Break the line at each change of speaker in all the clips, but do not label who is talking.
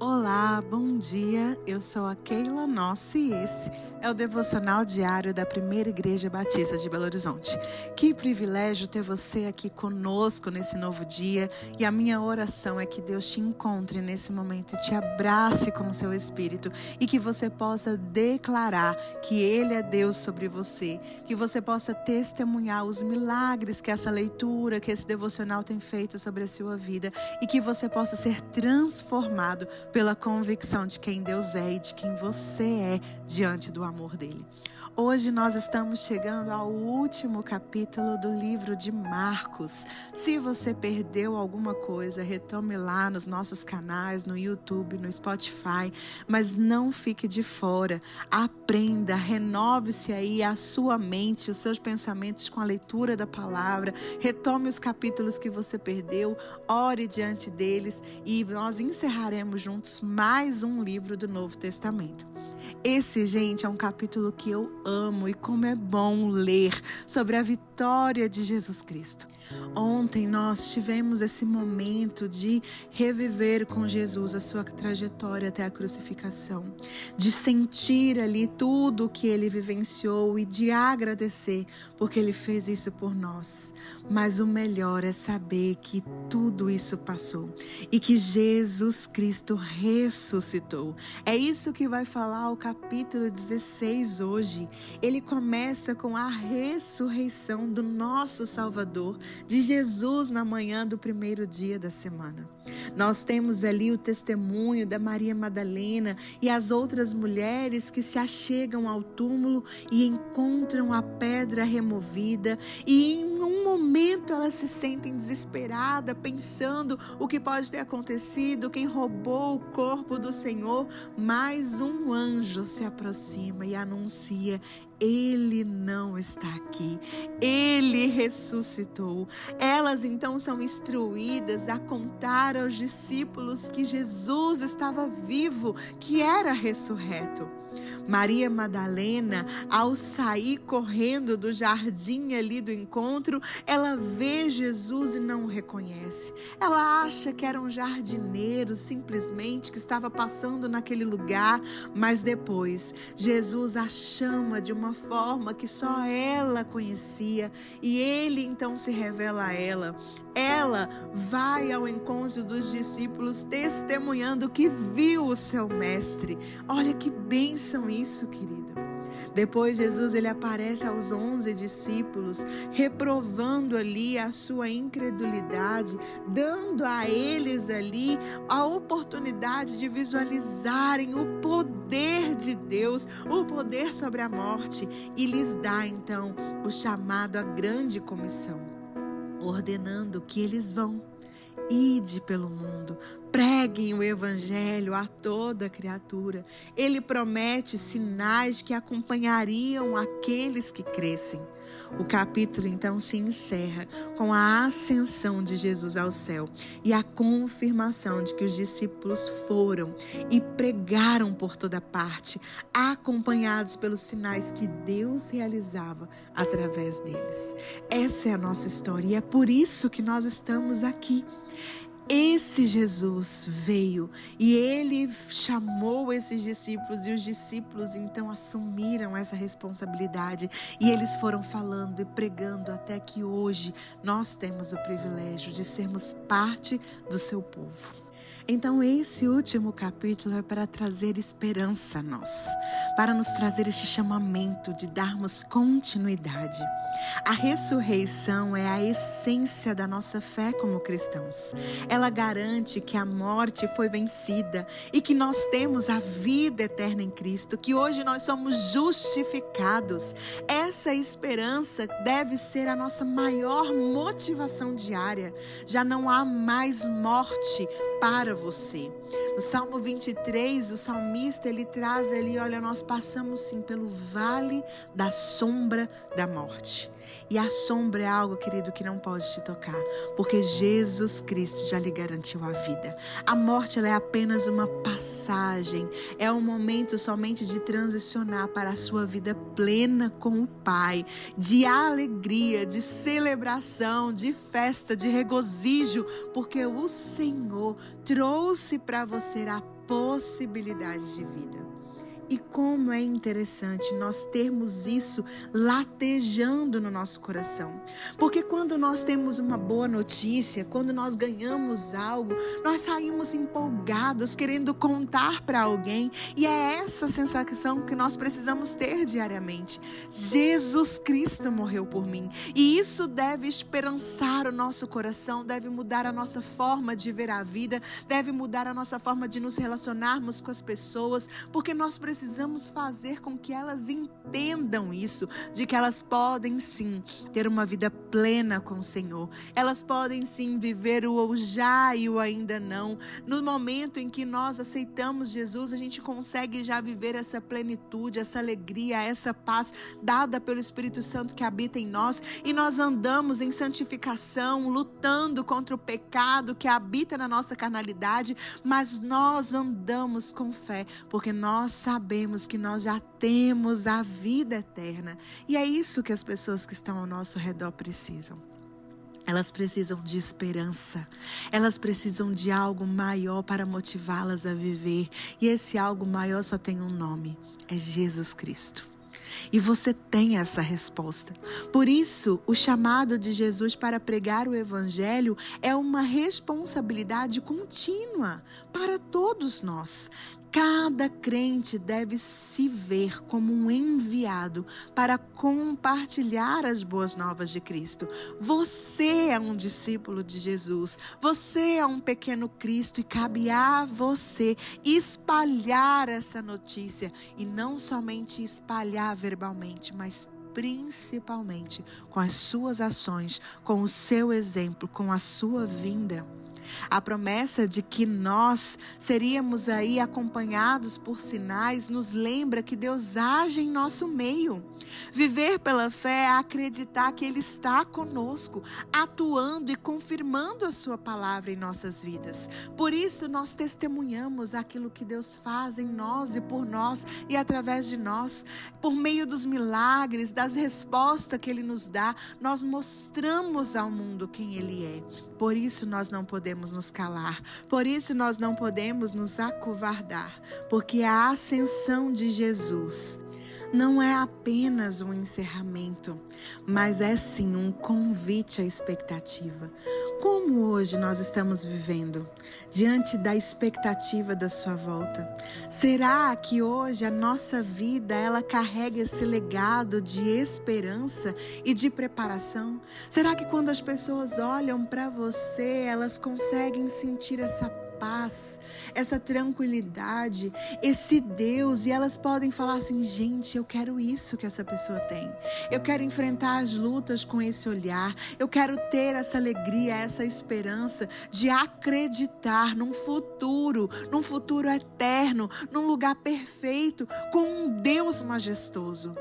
Olá, bom dia. Eu sou a Keila Nossi e esse é o devocional diário da Primeira Igreja Batista de Belo Horizonte. Que privilégio ter você aqui conosco nesse novo dia, e a minha oração é que Deus te encontre nesse momento e te abrace com o seu espírito e que você possa declarar que Ele é Deus sobre você, que você possa testemunhar os milagres que essa leitura, que esse devocional tem feito sobre a sua vida, e que você possa ser transformado pela convicção de quem Deus é e de quem você é diante do amor dele. Hoje nós estamos chegando ao último capítulo do livro de Marcos. Se você perdeu alguma coisa, retome lá nos nossos canais, no YouTube, no Spotify, mas não fique de fora. Aprenda, renove-se aí a sua mente, os seus pensamentos com a leitura da palavra, retome os capítulos que você perdeu, ore diante deles e nós encerraremos juntos mais um livro do Novo Testamento. Esse, gente, é um capítulo que eu amo, e como é bom ler sobre a vitória de Jesus Cristo. Ontem nós tivemos esse momento de reviver com Jesus a sua trajetória até a crucificação, de sentir ali tudo o que ele vivenciou e de agradecer porque ele fez isso por nós. Mas o melhor é saber que tudo isso passou e que Jesus Cristo ressuscitou. É isso que vai falar o capítulo 16 hoje. Ele começa com a ressurreição do nosso Salvador, de Jesus, na manhã do primeiro dia da semana. Nós temos ali o testemunho da Maria Madalena e as outras mulheres que se achegam ao túmulo e encontram a pedra removida, e em um momento elas se sentem desesperadas, pensando o que pode ter acontecido, quem roubou o corpo do Senhor. Mas um anjo se aproxima e anuncia: Ele não está aqui, Ele ressuscitou. Elas então são instruídas a contar aos discípulos que Jesus estava vivo, que era ressurreto. Maria Madalena, ao sair correndo do jardim ali do encontro, ela vê Jesus e não o reconhece. Ela acha que era um jardineiro simplesmente que estava passando naquele lugar, mas depois Jesus a chama de uma forma que só ela conhecia, e ele então se revela a ela. Ela vai ao encontro dos discípulos testemunhando que viu o seu mestre. Olha que bênção isso, querido. Depois Jesus ele aparece aos 11 discípulos, reprovando ali a sua incredulidade, dando a eles ali a oportunidade de visualizarem o poder de Deus, o poder sobre a morte, e lhes dá então o chamado à grande comissão, ordenando que eles vão. Ide pelo mundo, preguem o evangelho a toda criatura. Ele promete sinais que acompanhariam aqueles que crescem. O capítulo então se encerra com a ascensão de Jesus ao céu e a confirmação de que os discípulos foram e pregaram por toda parte, acompanhados pelos sinais que Deus realizava através deles. Essa é a nossa história e é por isso que nós estamos aqui. Esse Jesus veio e ele chamou esses discípulos, e os discípulos então assumiram essa responsabilidade e eles foram falando e pregando até que hoje nós temos o privilégio de sermos parte do seu povo. Então esse último capítulo é para trazer esperança a nós, para nos trazer este chamamento de darmos continuidade. A ressurreição é a essência da nossa fé como cristãos. Ela garante que a morte foi vencida e que nós temos a vida eterna em Cristo, que hoje nós somos justificados. Essa esperança deve ser a nossa maior motivação diária. Já não há mais morte para você. No Salmo 23, o salmista ele traz ali: olha, nós passamos sim pelo vale da sombra da morte. E a sombra é algo, querido, que não pode te tocar, porque Jesus Cristo já lhe garantiu a vida. A morte ela é apenas uma passagem passagem, é um momento somente de transicionar para a sua vida plena com o Pai, de alegria, de celebração, de festa, de regozijo, porque o Senhor trouxe para você a possibilidade de vida. E como é interessante nós termos isso latejando no nosso coração. Porque quando nós temos uma boa notícia, quando nós ganhamos algo, nós saímos empolgados, querendo contar para alguém. E é essa sensação que nós precisamos ter diariamente. Jesus Cristo morreu por mim. E isso deve esperançar o nosso coração, deve mudar a nossa forma de ver a vida, deve mudar a nossa forma de nos relacionarmos com as pessoas, porque nós precisamos fazer com que elas entendam isso, de que elas podem sim ter uma vida plena com o Senhor. Elas podem sim viver o já e o ainda não. No momento em que nós aceitamos Jesus, a gente consegue já viver essa plenitude, essa alegria, essa paz dada pelo Espírito Santo que habita em nós, e nós andamos em santificação, lutando contra o pecado que habita na nossa carnalidade, mas nós andamos com fé, porque nós sabemos que nós já temos a vida eterna. E é isso que as pessoas que estão ao nosso redor precisam. Elas precisam de esperança. Elas precisam de algo maior para motivá-las a viver. E esse algo maior só tem um nome: é Jesus Cristo. E você tem essa resposta. Por isso, o chamado de Jesus para pregar o Evangelho é uma responsabilidade contínua para todos nós. Cada crente deve se ver como um enviado para compartilhar as boas novas de Cristo. Você é um discípulo de Jesus. Você é um pequeno Cristo e cabe a você espalhar essa notícia. E não somente espalhar verbalmente, mas principalmente com as suas ações, com o seu exemplo, com a sua vinda. A promessa de que nós seríamos aí acompanhados por sinais nos lembra que Deus age em nosso meio. Viver pela fé é acreditar que Ele está conosco, atuando e confirmando a sua palavra em nossas vidas. Por isso nós testemunhamos aquilo que Deus faz em nós e por nós e através de nós. Por meio dos milagres, das respostas que Ele nos dá, nós mostramos ao mundo quem Ele é. Por isso nós não podemos nos calar, por isso nós não podemos nos acovardar, porque a ascensão de Jesus não é apenas um encerramento, mas é sim um convite à expectativa. Como hoje nós estamos vivendo diante da expectativa da sua volta? Será que hoje a nossa vida ela carrega esse legado de esperança e de preparação? Será que quando as pessoas olham para você, elas conseguem sentir essa paz, essa tranquilidade, esse Deus, e elas podem falar assim: gente, eu quero isso que essa pessoa tem, eu quero enfrentar as lutas com esse olhar, eu quero ter essa alegria, essa esperança de acreditar num futuro eterno, num lugar perfeito, com um Deus majestoso.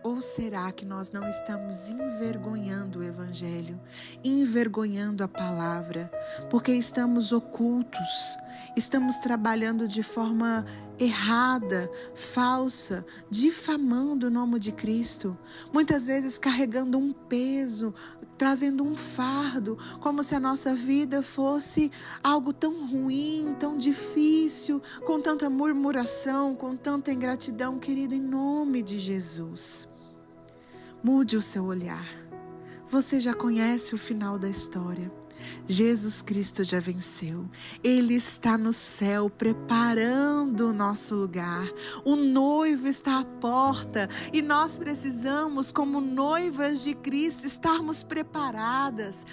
Ou será que nós não estamos envergonhando o Evangelho, envergonhando a palavra, porque estamos ocultos, estamos trabalhando de forma errada, falsa, difamando o nome de Cristo, muitas vezes carregando um peso, trazendo um fardo, como se a nossa vida fosse algo tão ruim, tão difícil, com tanta murmuração, com tanta ingratidão. Querido, em nome de Jesus, mude o seu olhar. Você já conhece o final da história. Jesus Cristo já venceu. Ele está no céu preparando o nosso lugar. O noivo está à porta e nós precisamos, como noivas de Cristo, estarmos preparadas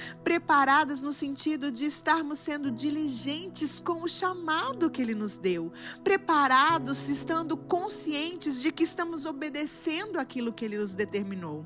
no sentido de estarmos sendo diligentes com o chamado que Ele nos deu, preparados, estando conscientes de que estamos obedecendo aquilo que Ele nos determinou.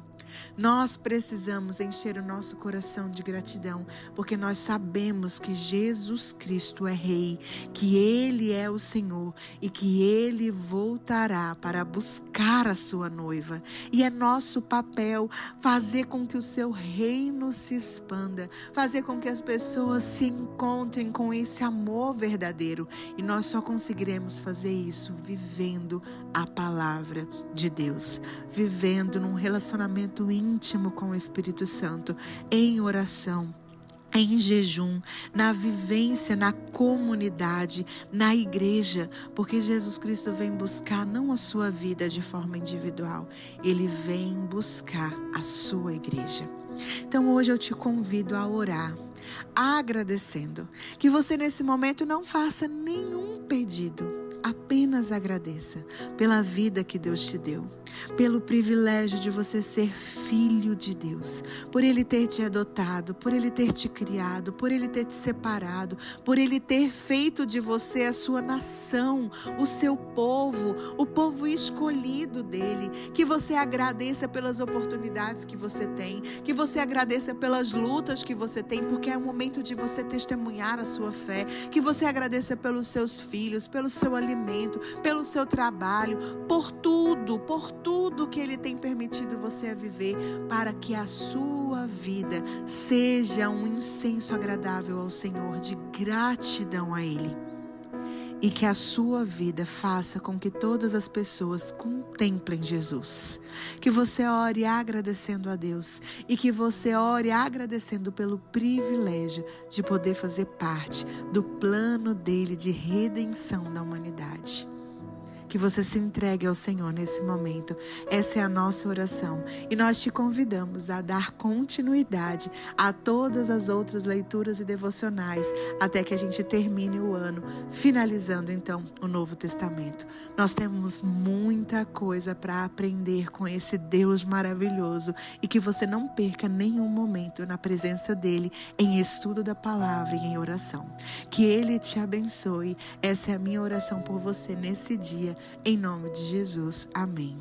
Nós precisamos encher o nosso coração de gratidão, porque porque nós sabemos que Jesus Cristo é Rei, que Ele é o Senhor e que Ele voltará para buscar a sua noiva. E é nosso papel fazer com que o seu reino se expanda, fazer com que as pessoas se encontrem com esse amor verdadeiro. E nós só conseguiremos fazer isso vivendo a palavra de Deus, vivendo num relacionamento íntimo com o Espírito Santo, em oração, em jejum, na vivência, na comunidade, na igreja, porque Jesus Cristo vem buscar não a sua vida de forma individual, Ele vem buscar a sua igreja. Então hoje eu te convido a orar, agradecendo, que você nesse momento não faça nenhum pedido, apenas agradeça pela vida que Deus te deu, pelo privilégio de você ser filho de Deus, por Ele ter te adotado, por Ele ter te criado, por Ele ter te separado, por Ele ter feito de você a sua nação, o seu povo, o povo escolhido dEle. Que você agradeça pelas oportunidades que você tem, que você agradeça pelas lutas que você tem, porque é o momento de você testemunhar a sua fé, que você agradeça pelos seus filhos, pelo seu alimento, pelo seu trabalho, por tudo que Ele tem permitido você viver, para que a sua vida seja um incenso agradável ao Senhor, de gratidão a Ele. E que a sua vida faça com que todas as pessoas contemplem Jesus. Que você ore agradecendo a Deus e que você ore agradecendo pelo privilégio de poder fazer parte do plano dele de redenção da humanidade. Que você se entregue ao Senhor nesse momento. Essa é a nossa oração. E nós te convidamos a dar continuidade a todas as outras leituras e devocionais, até que a gente termine o ano, finalizando então o Novo Testamento. Nós temos muita coisa para aprender com esse Deus maravilhoso, e que você não perca nenhum momento na presença dele, em estudo da palavra e em oração. Que ele te abençoe. Essa é a minha oração por você nesse dia. Em nome de Jesus, amém.